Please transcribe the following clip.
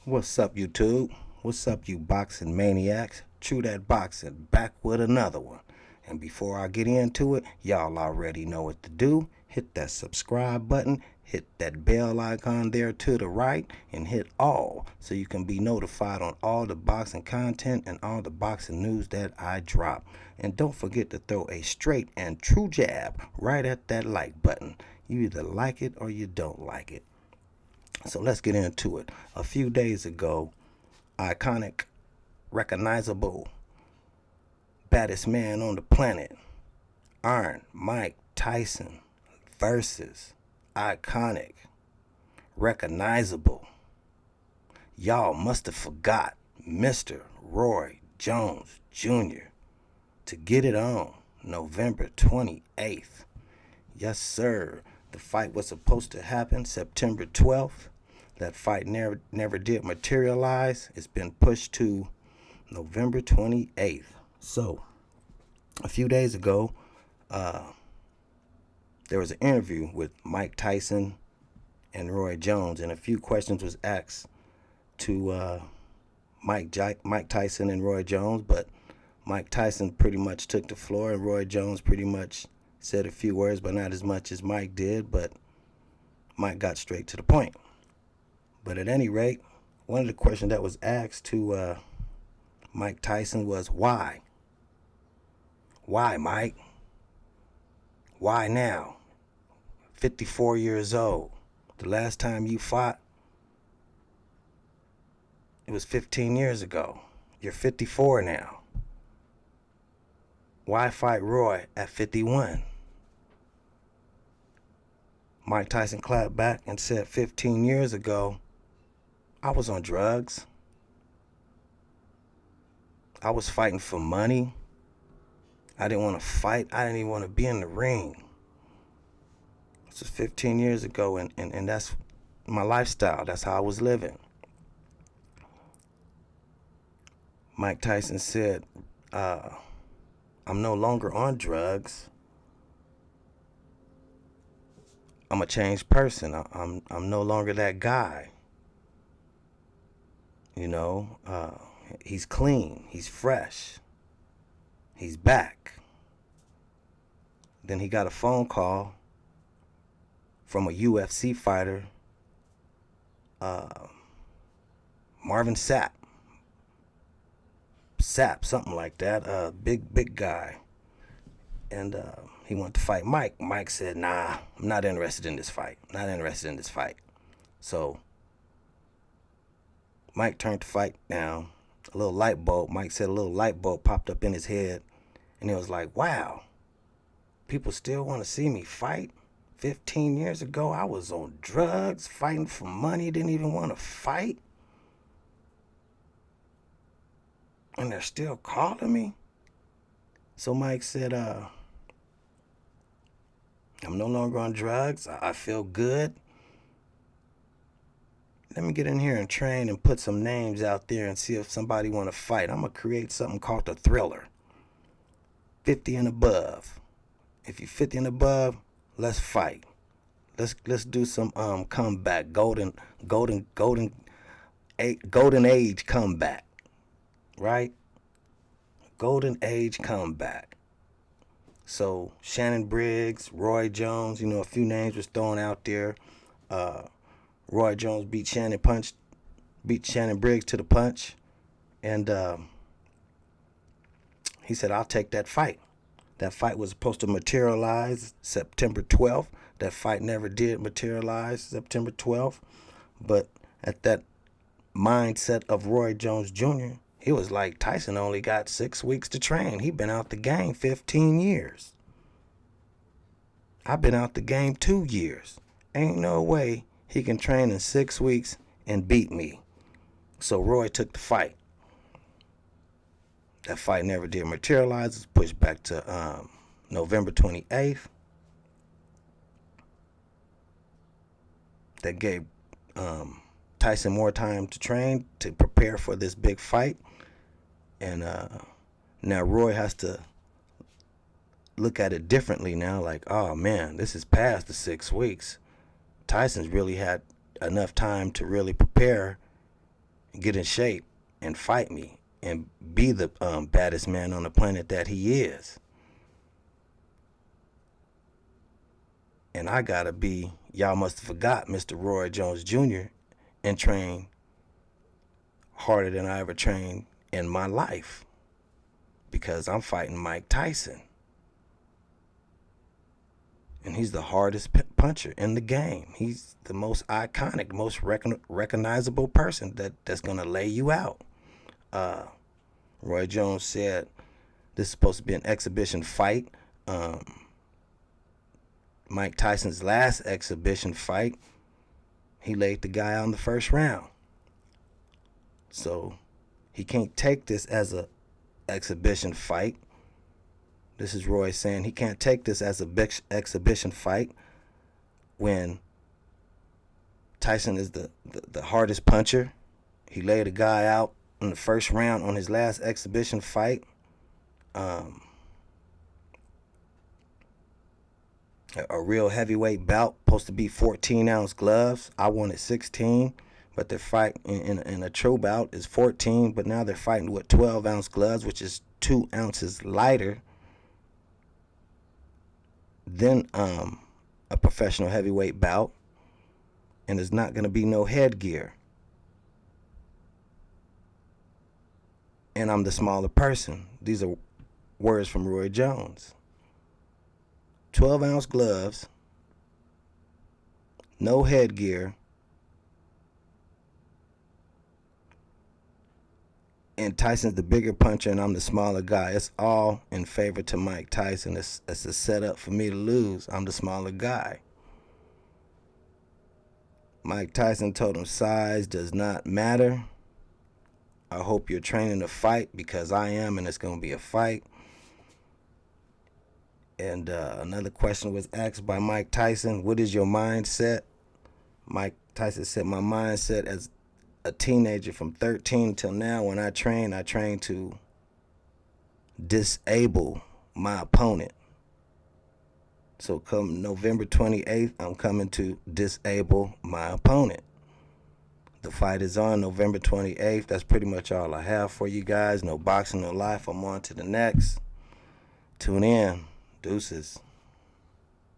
What's up, YouTube? What's up, you boxing maniacs? True That Boxing, back with another one. And before I get into it, y'all already know what to do. Hit that subscribe button, hit that bell icon there to the right, and hit all so you can be notified on all the boxing content and all the boxing news that I drop. And don't forget to throw a straight and true jab right at that like button. You either like it or you don't like it. So let's get into it. A few days ago, iconic, recognizable, baddest man on the planet, Iron Mike Tyson versus iconic, recognizable. Y'all must have forgot Mr. Roy Jones Jr. to get it on November 28th. Yes, sir. The fight was supposed to happen September 12th. That fight never did materialize. It's been pushed to November 28th. So, a few days ago, there was an interview with Mike Tyson and Roy Jones, and a few questions was asked to Mike Tyson and Roy Jones, but Mike Tyson pretty much took the floor, and Roy Jones pretty much said a few words, but not as much as Mike did, but Mike got straight to the point. But at any rate, one of the questions that was asked to Mike Tyson was, why? Why, Mike? Why now? 54 years old. The last time you fought, it was 15 years ago. You're 54 now. Why fight Roy at 51? Mike Tyson clapped back and said, 15 years ago, I was on drugs. I was fighting for money. I didn't want to fight. I didn't even want to be in the ring. This was 15 years ago, and that's my lifestyle. That's how I was living. Mike Tyson said, I'm no longer on drugs. I'm a changed person. I'm no longer that guy. You know, he's clean. He's fresh. He's back. Then he got a phone call from a UFC fighter, Marvin Sapp, something like that, big guy. And he wanted to fight Mike. Mike said, nah, I'm not interested in this fight. So Mike turned the fight down. A little light bulb, Mike said a little light bulb popped up in his head. And he was like, wow, people still want to see me fight? 15 years ago, I was on drugs, fighting for money, didn't even want to fight. And they're still calling me? So Mike said, I'm no longer on drugs. I feel good. Let me get in here and train and put some names out there and see if somebody want to fight. I'm going to create something called the Thriller. 50 and above. If you're 50 and above, let's fight. Let's do some comeback, golden age comeback, right? Golden age comeback. So Shannon Briggs, Roy Jones, a few names was thrown out there. Roy Jones beat Shannon Briggs to the punch, and he said, I'll take that fight. That fight was supposed to materialize September 12th. That fight never did materialize September 12th. But at that mindset of Roy Jones Jr., he was like, Tyson only got 6 weeks to train. He been out the game 15 years. I've been out the game 2 years. Ain't no way he can train in 6 weeks and beat me. So Roy took the fight. That fight never did materialize. It's pushed back to November 28th. That gave Tyson more time to train, to prepare for this big fight. And now Roy has to look at it differently now. Like, oh man, this is past the 6 weeks. Tyson's really had enough time to really prepare get in shape and fight me and be the baddest man on the planet that he is. And I gotta be, y'all must have forgot, Mr. Roy Jones Jr. and train harder than I ever trained in my life, because I'm fighting Mike Tyson. And he's the hardest puncher in the game. He's the most iconic, most recognizable person that's going to lay you out. Roy Jones said this is supposed to be an exhibition fight. Mike Tyson's last exhibition fight, he laid the guy out in the first round. So he can't take this as a exhibition fight. This is Roy saying he can't take this as a exhibition fight when Tyson is the hardest puncher. He laid a guy out in the first round on his last exhibition fight. A real heavyweight bout, supposed to be 14-ounce gloves. I wanted 16, but they're fighting in a true bout is 14, but now they're fighting with 12-ounce gloves, which is 2 ounces lighter than a professional heavyweight bout, and there's not going to be no headgear. And I'm the smaller person. These are words from Roy Jones. 12-ounce gloves, no headgear, and Tyson's the bigger puncher and I'm the smaller guy. It's all in favor to Mike Tyson. It's a setup for me to lose. I'm the smaller guy. Mike Tyson told him size does not matter. I hope you're training to fight, because I am, and it's going to be a fight. And another question was asked by Mike Tyson, what is your mindset? Mike Tyson said, my mindset as a teenager from 13 until now, when I train to disable my opponent. So come November 28th, I'm coming to disable my opponent. The fight is on November 28th. That's pretty much all I have for you guys. No boxing, no life. I'm on to the next. Tune in. Deuces.